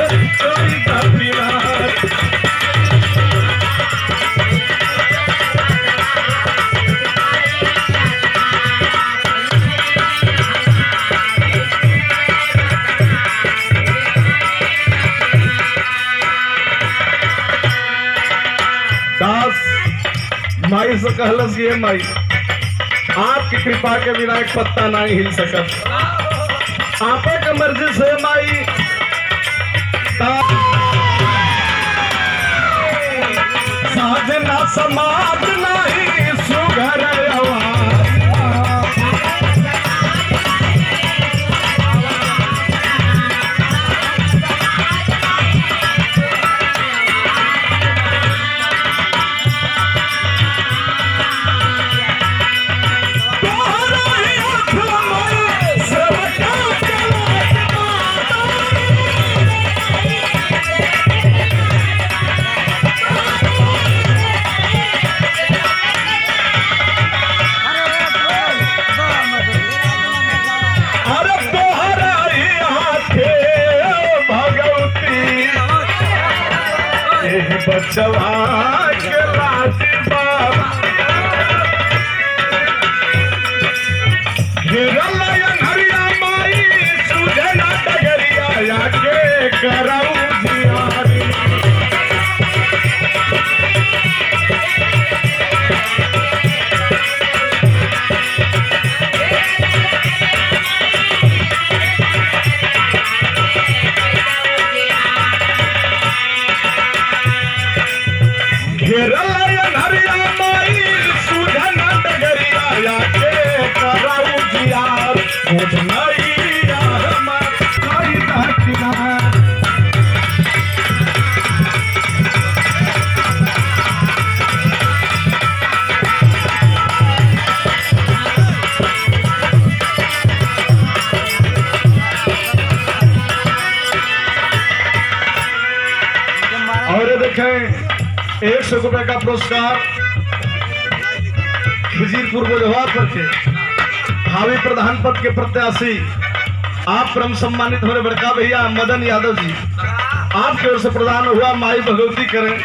चोरी का पीवार। माई से कहलस ये माई आपकी कृपा के बिना एक पत्ता नहीं हिल सकत, आपे के मर्जी से माई साजना समाज नहीं सुघर बचवा के लाजबा घेरल हरिया माई सुजना डगरिया आके कराऊ जियारी। और देखें 100 रुपए का पुरस्कार खिजीरपुर बोझवा पर के भावी प्रधान पद के प्रत्याशी आप परम सम्मानित हो रहे बड़का भैया मदन यादव जी, आपकी ओर से प्रदान हुआ। माई भगवती करें